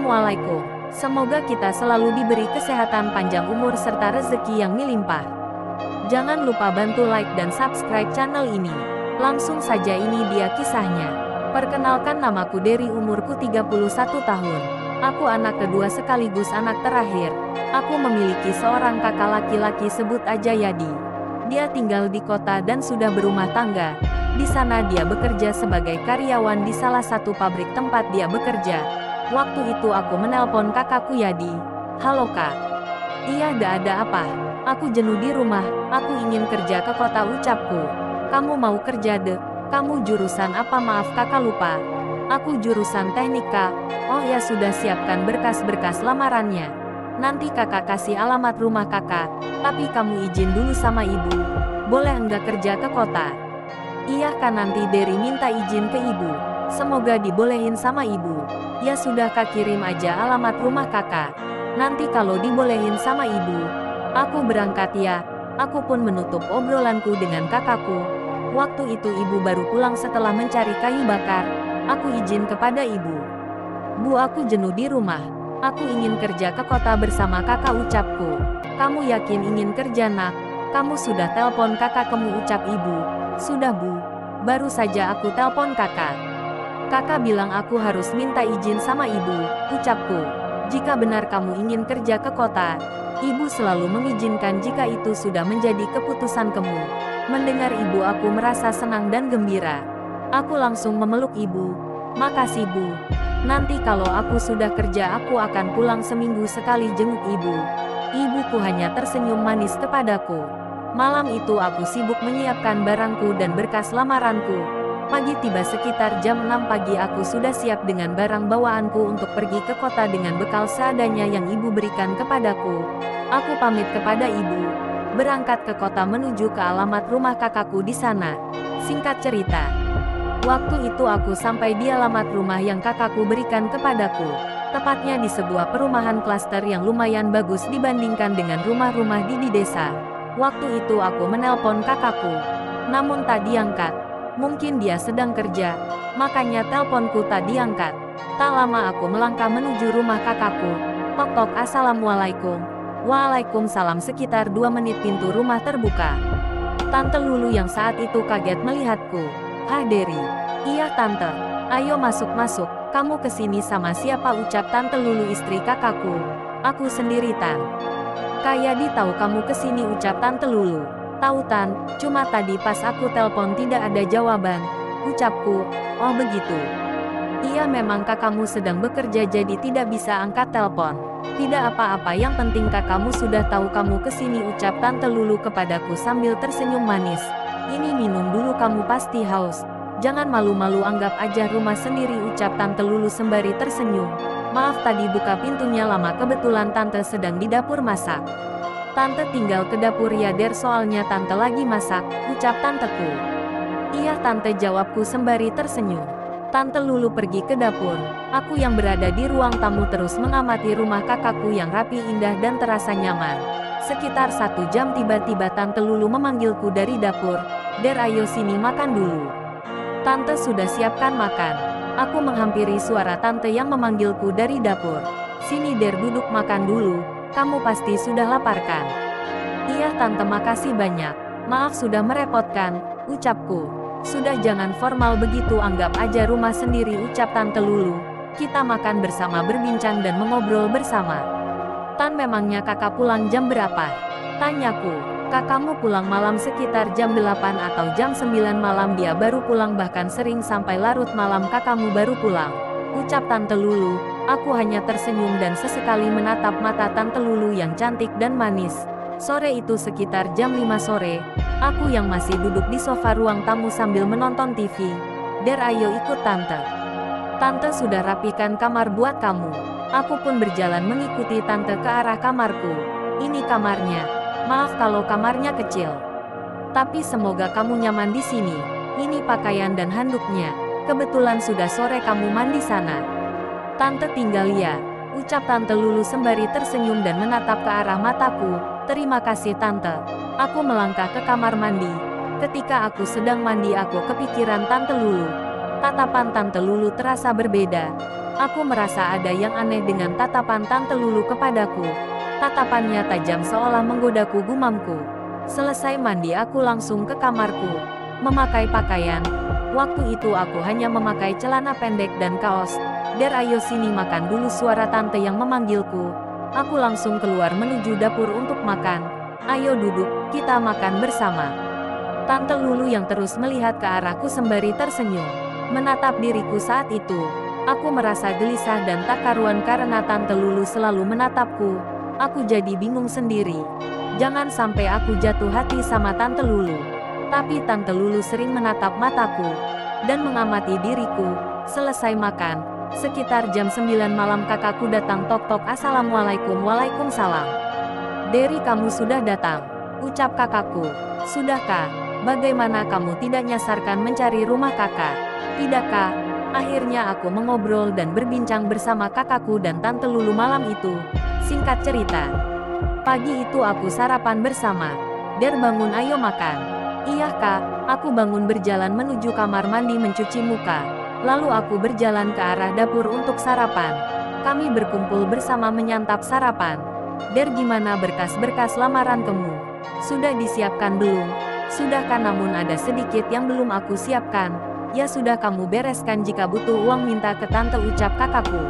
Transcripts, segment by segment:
Assalamualaikum. Semoga kita selalu diberi kesehatan panjang umur serta rezeki yang melimpah. Jangan lupa bantu like dan subscribe channel ini. Langsung saja ini dia kisahnya. Perkenalkan, namaku Dery, umurku 31 tahun. Aku anak kedua sekaligus anak terakhir. Aku memiliki seorang kakak laki-laki, sebut aja Yadi. Dia tinggal di kota dan sudah berumah tangga. Di sana dia bekerja sebagai karyawan di salah satu pabrik tempat dia bekerja. Waktu itu aku menelpon kakakku Yadi. "Halo kak." "Iya, ada apa?" "Aku jenuh di rumah, aku ingin kerja ke kota," ucapku. "Kamu mau kerja dek? Kamu jurusan apa?" "Maaf kakak, lupa. Aku jurusan teknik kak." "Oh ya sudah, siapkan berkas-berkas lamarannya. Nanti kakak kasih alamat rumah kakak. Tapi kamu izin dulu sama ibu. Boleh enggak kerja ke kota?" "Iya kan, nanti Dery minta izin ke ibu. Semoga dibolehin sama ibu." "Ya sudah kak, kirim aja alamat rumah kakak. Nanti kalau dibolehin sama ibu, aku berangkat ya." Aku pun menutup obrolanku dengan kakakku. Waktu itu ibu baru pulang setelah mencari kayu bakar. Aku izin kepada ibu. "Bu, aku jenuh di rumah. Aku ingin kerja ke kota bersama kakak," ucapku. "Kamu yakin ingin kerja nak? Kamu sudah telepon kakak kamu?" ucap ibu. "Sudah bu. Baru saja aku telepon kakak. Kakak bilang aku harus minta izin sama ibu," ucapku. "Jika benar kamu ingin kerja ke kota, ibu selalu mengizinkan jika itu sudah menjadi keputusan kamu." Mendengar ibu, aku merasa senang dan gembira. Aku langsung memeluk ibu. "Makasih bu. Nanti kalau aku sudah kerja aku akan pulang seminggu sekali jenguk ibu." Ibuku hanya tersenyum manis kepadaku. Malam itu aku sibuk menyiapkan barangku dan berkas lamaranku. Pagi tiba, sekitar jam 6 pagi aku sudah siap dengan barang bawaanku untuk pergi ke kota dengan bekal seadanya yang ibu berikan kepadaku. Aku pamit kepada ibu, berangkat ke kota menuju ke alamat rumah kakakku di sana. Singkat cerita, waktu itu aku sampai di alamat rumah yang kakakku berikan kepadaku. Tepatnya di sebuah perumahan klaster yang lumayan bagus dibandingkan dengan rumah-rumah di desa. Waktu itu aku menelpon kakakku, namun tak diangkat. Mungkin dia sedang kerja, makanya teleponku tak diangkat. Tak lama aku melangkah menuju rumah kakakku. Tok-tok, "Assalamualaikum." "Waalaikumsalam." Sekitar 2 menit pintu rumah terbuka. Tante Lulu yang saat itu kaget melihatku. "Hah Dery?" "Iya tante." "Ayo masuk-masuk. Kamu kesini sama siapa?" ucap Tante Lulu, istri kakakku. "Aku sendiri tan." "Kak Yadi tahu kamu kesini," ucap Tante Lulu. "Tahu tan, cuma tadi pas aku telepon tidak ada jawaban," ucapku. "Oh begitu. Iya, memang kakakmu sedang bekerja jadi tidak bisa angkat telepon." "Tidak apa-apa, yang penting kakakmu sudah tahu kamu kesini," ucap Tante Lulu kepadaku sambil tersenyum manis. "Ini minum dulu, kamu pasti haus. Jangan malu-malu, anggap aja rumah sendiri," ucap Tante Lulu sembari tersenyum. "Maaf tadi buka pintunya lama, kebetulan tante sedang di dapur masak." "Tante tinggal ke dapur ya Der, soalnya tante lagi masak," ucap tanteku. "Iya tante," jawabku sembari tersenyum. Tante Lulu pergi ke dapur. Aku yang berada di ruang tamu terus mengamati rumah kakakku yang rapi, indah dan terasa nyaman. Sekitar 1 jam tiba-tiba Tante Lulu memanggilku dari dapur. "Der, ayo sini makan dulu." "Tante sudah siapkan makan." Aku menghampiri suara tante yang memanggilku dari dapur. "Sini Der, duduk makan dulu. Kamu pasti sudah lapar kan?" "Iya tante, makasih banyak. Maaf sudah merepotkan," ucapku. "Sudah, jangan formal begitu, anggap aja rumah sendiri," ucap Tante Lulu. "Kita makan bersama, berbincang dan mengobrol bersama." "Tan, memangnya kakak pulang jam berapa?" tanyaku. "Kakakmu pulang malam sekitar jam 8 atau jam 9 malam, dia baru pulang, bahkan sering sampai larut malam kakakmu baru pulang," ucap Tante Lulu. Aku hanya tersenyum dan sesekali menatap mata Tante Lulu yang cantik dan manis. Sore itu sekitar jam 5 sore, aku yang masih duduk di sofa ruang tamu sambil menonton TV. "Der, ayo ikut tante. Tante sudah rapikan kamar buat kamu." Aku pun berjalan mengikuti tante ke arah kamarku. "Ini kamarnya. Maaf kalau kamarnya kecil, tapi semoga kamu nyaman di sini. Ini pakaian dan handuknya. Kebetulan sudah sore kamu mandi sana." "Tante tinggal ya," ucap Tante Lulu sembari tersenyum dan menatap ke arah mataku. "Terima kasih tante." Aku melangkah ke kamar mandi. Ketika aku sedang mandi, aku kepikiran Tante Lulu. Tatapan Tante Lulu terasa berbeda. Aku merasa ada yang aneh dengan tatapan Tante Lulu kepadaku. Tatapannya tajam seolah menggodaku, gumamku. Selesai mandi aku langsung ke kamarku. Memakai pakaian. Waktu itu aku hanya memakai celana pendek dan kaos. Der, ayo sini makan dulu, suara tante yang memanggilku. Aku langsung keluar menuju dapur untuk makan. Ayo duduk, kita makan bersama. Tante Lulu yang terus melihat ke arahku sembari tersenyum. Menatap diriku saat itu. Aku merasa gelisah dan tak karuan karena Tante Lulu selalu menatapku. Aku jadi bingung sendiri. Jangan sampai aku jatuh hati sama Tante Lulu. Tapi Tante Lulu sering menatap mataku dan mengamati diriku. Selesai makan, sekitar jam 9 malam kakakku datang tok-tok. Assalamualaikum. Waalaikumsalam. Derry, kamu sudah datang, ucap kakakku. Sudahkah? Bagaimana kamu tidak nyasarkan mencari rumah kakak? Tidakkah? Akhirnya aku mengobrol dan berbincang bersama kakakku dan Tante Lulu malam itu. Singkat cerita, pagi itu aku sarapan bersama. Der, bangun, ayo makan. Iya kak, aku bangun berjalan menuju kamar mandi mencuci muka. Lalu aku berjalan ke arah dapur untuk sarapan. Kami berkumpul bersama menyantap sarapan. Der, gimana berkas-berkas lamaran kamu? Sudah disiapkan belum? Sudahkah, namun ada sedikit yang belum aku siapkan. Ya sudah, kamu bereskan, jika butuh uang minta ke tante, ucap kakakku.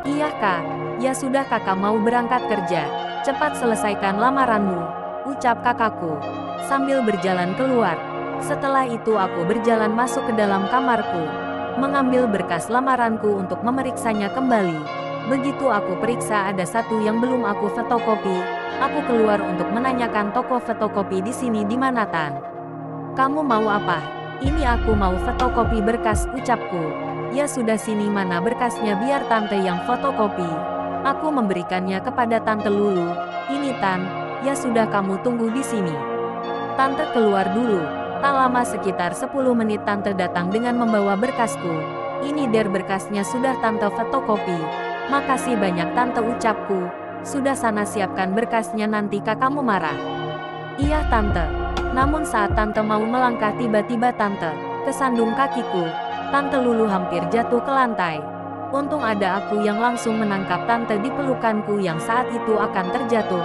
Iya kak, ya sudah, kakak mau berangkat kerja. Cepat selesaikan lamaranmu, ucap kakakku. Sambil berjalan keluar. Setelah itu aku berjalan masuk ke dalam kamarku. Mengambil berkas lamaranku untuk memeriksanya kembali. Begitu aku periksa ada satu yang belum aku fotokopi. Aku keluar untuk menanyakan toko fotokopi di sini di mana, Tan? Kamu mau apa? Ini aku mau fotokopi berkas, ucapku. Ya sudah, sini mana berkasnya, biar tante yang fotokopi. Aku memberikannya kepada Tante Lulu. Ini Tan, ya sudah, kamu tunggu di sini. Tante keluar dulu. Tak lama, sekitar 10 menit tante datang dengan membawa berkasku. Ini Der, berkasnya sudah tante fotokopi. Makasih banyak tante, ucapku. Sudah, sana siapkan berkasnya, nanti kakakmu marah. Iya tante. Namun saat tante mau melangkah, tiba-tiba tante kesandung kakiku. Tante Lulu hampir jatuh ke lantai. Untung ada aku yang langsung menangkap tante di pelukanku yang saat itu akan terjatuh.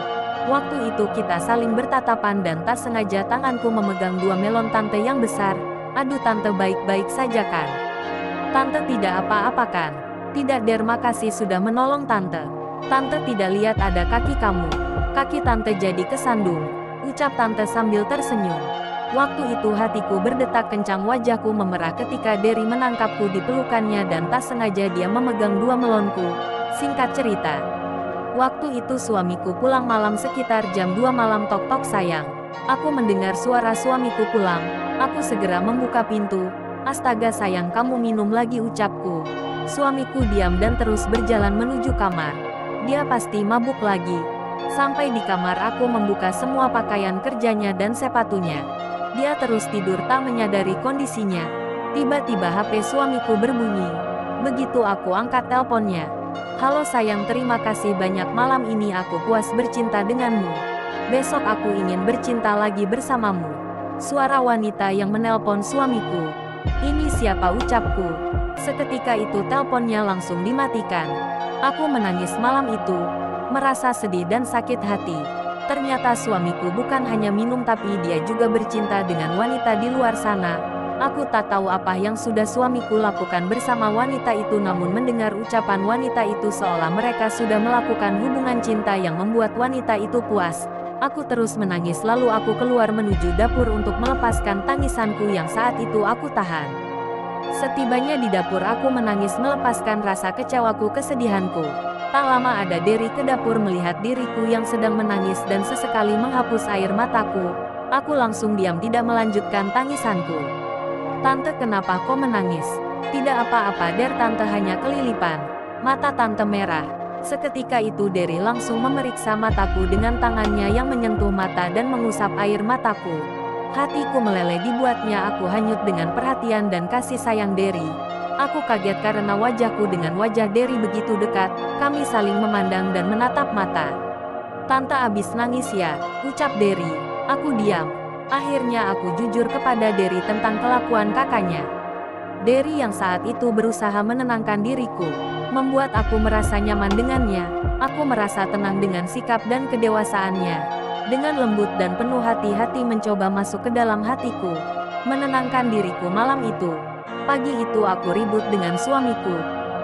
Waktu itu kita saling bertatapan dan tak sengaja tanganku memegang 2 melon tante yang besar. Aduh tante, baik-baik saja kan? Tante tidak apa-apa kan? Tidak Der, makasih sudah menolong tante. Tante tidak lihat ada kaki kamu. Kaki tante jadi kesandung, ucap tante sambil tersenyum. Waktu itu hatiku berdetak kencang, wajahku memerah ketika Derry menangkapku di pelukannya dan tak sengaja dia memegang 2 melonku. Singkat cerita, waktu itu suamiku pulang malam sekitar jam 2 malam. Tok-tok, sayang. Aku mendengar suara suamiku pulang. Aku segera membuka pintu. Astaga sayang, kamu minum lagi, ucapku. Suamiku diam dan terus berjalan menuju kamar. Dia pasti mabuk lagi. Sampai di kamar aku membuka semua pakaian kerjanya dan sepatunya. Dia terus tidur tak menyadari kondisinya. Tiba-tiba HP suamiku berbunyi. Begitu aku angkat teleponnya. Halo sayang, terima kasih banyak, malam ini aku puas bercinta denganmu. Besok aku ingin bercinta lagi bersamamu. Suara wanita yang menelpon suamiku. Ini siapa, ucapku. Seketika itu teleponnya langsung dimatikan. Aku menangis malam itu. Merasa sedih dan sakit hati. Ternyata suamiku bukan hanya minum tapi dia juga bercinta dengan wanita di luar sana. Aku tak tahu apa yang sudah suamiku lakukan bersama wanita itu, namun mendengar ucapan wanita itu seolah mereka sudah melakukan hubungan cinta yang membuat wanita itu puas. Aku terus menangis lalu aku keluar menuju dapur untuk melepaskan tangisanku yang saat itu aku tahan. Setibanya di dapur aku menangis melepaskan rasa kecewaku, kesedihanku. Tak lama ada Derry ke dapur melihat diriku yang sedang menangis dan sesekali menghapus air mataku. Aku langsung diam, tidak melanjutkan tangisanku. Tante, kenapa kau menangis? Tidak apa-apa Der, tante hanya kelilipan. Mata tante merah. Seketika itu Derry langsung memeriksa mataku dengan tangannya yang menyentuh mata dan mengusap air mataku. Hatiku meleleh dibuatnya aku hanyut dengan perhatian dan kasih sayang Derry. Aku kaget karena wajahku dengan wajah Derry begitu dekat. Kami saling memandang dan menatap mata. Tante abis nangis ya, ucap Derry. Aku diam. Akhirnya aku jujur kepada Derry tentang kelakuan kakaknya. Derry yang saat itu berusaha menenangkan diriku. membuat aku merasa nyaman dengannya. Aku merasa tenang dengan sikap dan kedewasaannya. Dengan lembut dan penuh hati-hati mencoba masuk ke dalam hatiku, menenangkan diriku malam itu. Pagi itu aku ribut dengan suamiku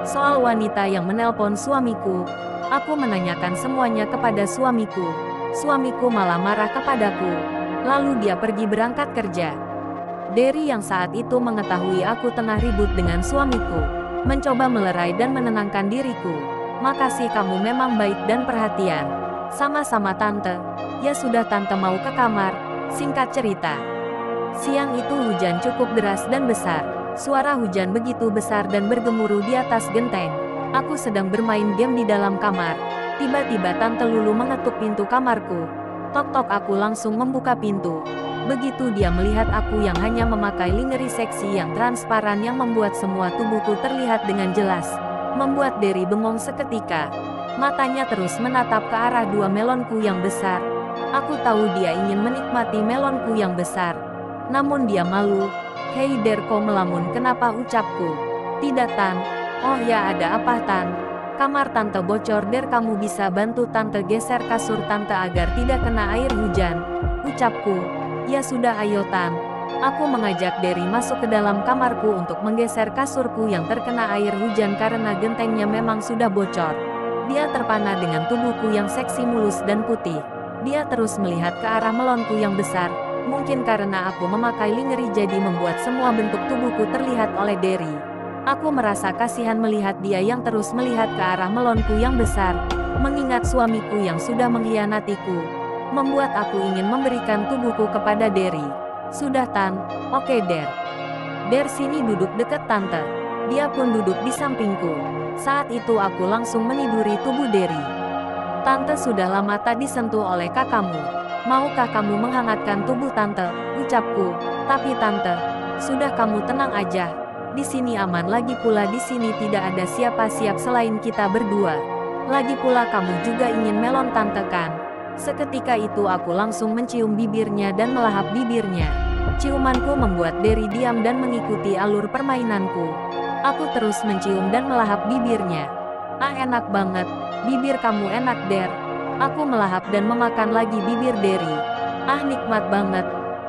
soal wanita yang menelpon suamiku. Aku menanyakan semuanya kepada suamiku. Suamiku malah marah kepadaku. Lalu dia pergi berangkat kerja. Derry yang saat itu mengetahui aku tengah ribut dengan suamiku, mencoba melerai dan menenangkan diriku. "Makasih, kamu memang baik dan perhatian." "Sama-sama tante." "Ya sudah, tante mau ke kamar." Singkat cerita, siang itu hujan cukup deras dan besar. Suara hujan begitu besar dan bergemuruh di atas genteng. Aku sedang bermain game di dalam kamar. Tiba-tiba Tante Lulu mengetuk pintu kamarku. Tok-tok, aku langsung membuka pintu. Begitu dia melihat aku yang hanya memakai lingerie seksi yang transparan yang membuat semua tubuhku terlihat dengan jelas, membuat Derry bengong seketika. Matanya terus menatap ke arah dua melonku yang besar. Aku tahu dia ingin menikmati melonku yang besar. Namun dia malu. "Hei Der, kau melamun kenapa?" ucapku. "Tidak Tan." "Oh ya, ada apa Tan?" "Kamar Tante bocor Der, kamu bisa bantu Tante geser kasur Tante agar tidak kena air hujan," ucapku. "Ya sudah, ayo Tan." Aku mengajak Derry masuk ke dalam kamarku untuk menggeser kasurku yang terkena air hujan karena gentengnya memang sudah bocor. Dia terpana dengan tubuhku yang seksi mulus dan putih. Dia terus melihat ke arah melonku yang besar. Mungkin karena aku memakai lingerie jadi membuat semua bentuk tubuhku terlihat oleh Derry. Aku merasa kasihan melihat dia yang terus melihat ke arah melonku yang besar. Mengingat suamiku yang sudah mengkhianatiku, membuat aku ingin memberikan tubuhku kepada Derry. "Sudah Tan." "Oke Der." "Der, sini duduk dekat Tante." Dia pun duduk di sampingku. Saat itu aku langsung meniduri tubuh Derry. "Tante sudah lama tak disentuh oleh kakakmu. Maukah kamu menghangatkan tubuh Tante?" ucapku. "Tapi Tante, sudah, kamu tenang aja. Di sini aman, lagi pula di sini tidak ada siapa-siapa selain kita berdua. Lagi pula kamu juga ingin melon Tante kan?" Seketika itu aku langsung mencium bibirnya dan melahap bibirnya. Ciumanku membuat Derry diam dan mengikuti alur permainanku. Aku terus mencium dan melahap bibirnya. "Ah, enak banget. Bibir kamu enak Der." Aku melahap dan memakan lagi bibir Derry. "Ah, nikmat banget.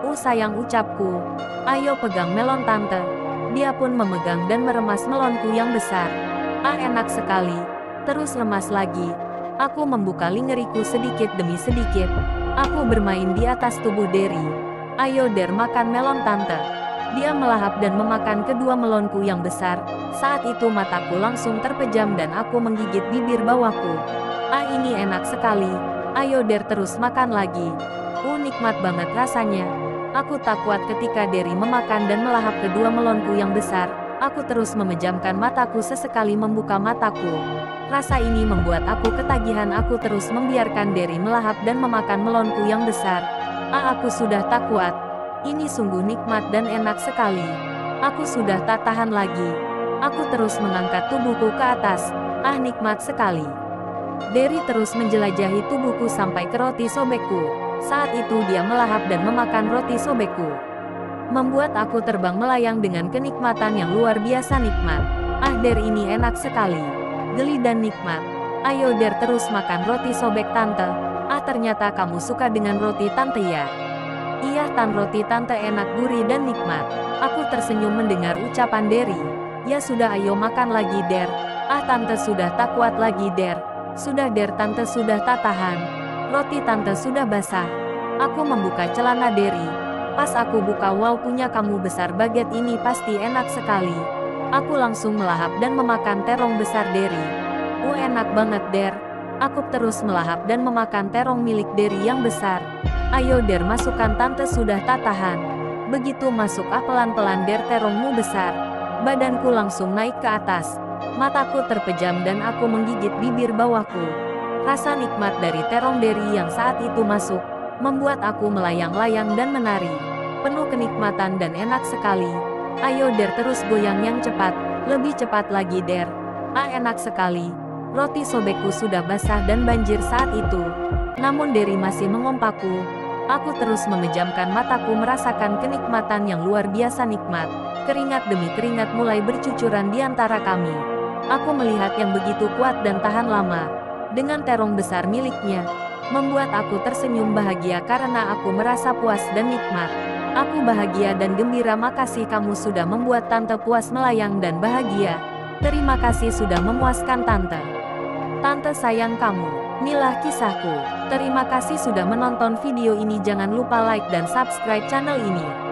Sayang," ucapku. "Ayo pegang melon Tante." Dia pun memegang dan meremas melonku yang besar. "Ah, enak sekali." Terus remas lagi. Aku membuka lingeriku sedikit demi sedikit. Aku bermain di atas tubuh Derry. "Ayo Der, makan melon Tante." Dia melahap dan memakan kedua melonku yang besar. Saat itu mataku langsung terpejam dan aku menggigit bibir bawahku. "Ah, ini enak sekali. Ayo Der, terus makan lagi." Nikmat banget rasanya. Aku tak kuat ketika Derry memakan dan melahap kedua melonku yang besar. Aku terus memejamkan mataku sesekali membuka mataku. Rasa ini membuat aku ketagihan. Aku terus membiarkan Derry melahap dan memakan melonku yang besar. Aku sudah tak kuat. Ini sungguh nikmat dan enak sekali. Aku sudah tak tahan lagi. Aku terus mengangkat tubuhku ke atas. Nikmat sekali. Derry terus menjelajahi tubuhku sampai ke roti sobekku. Saat itu dia melahap dan memakan roti sobekku, membuat aku terbang melayang dengan kenikmatan yang luar biasa nikmat. Der, ini enak sekali. Geli dan nikmat. "Ayo Der, terus makan roti sobek Tante." Ternyata kamu suka dengan roti Tante ya?" "Iya Tan, roti Tante enak, gurih dan nikmat." Aku tersenyum mendengar ucapan Derry. "Ya sudah, ayo makan lagi Der." Tante sudah tak kuat lagi Der." "Sudah Der, Tante sudah tak tahan. Roti Tante sudah basah." Aku membuka celana Derry. Pas aku buka, wow, punya kamu besar baget, ini pasti enak sekali. Aku langsung melahap dan memakan terong besar Derry. Enak banget Der." Aku terus melahap dan memakan terong milik Derry yang besar. "Ayo Der, masukkan, Tante sudah tak tahan." Begitu masuk, pelan-pelan Der, terongmu besar. Badanku langsung naik ke atas. Mataku terpejam dan aku menggigit bibir bawahku. Rasa nikmat dari terong Derry yang saat itu masuk, membuat aku melayang-layang dan menari. Penuh kenikmatan dan enak sekali. "Ayo Der, terus goyang yang cepat. Lebih cepat lagi Der." Enak sekali. Roti sobekku sudah basah dan banjir saat itu. Namun Derry masih mengompakku. Aku terus memejamkan mataku merasakan kenikmatan yang luar biasa nikmat. Keringat demi keringat mulai bercucuran di antara kami. Aku melihat yang begitu kuat dan tahan lama, dengan terong besar miliknya, membuat aku tersenyum bahagia karena aku merasa puas dan nikmat. Aku bahagia dan gembira. Makasih kamu sudah membuat Tante puas, melayang dan bahagia. Terima kasih sudah memuaskan Tante. Tante sayang kamu. Inilah kisahku. Terima kasih sudah menonton video ini. Jangan lupa like dan subscribe channel ini.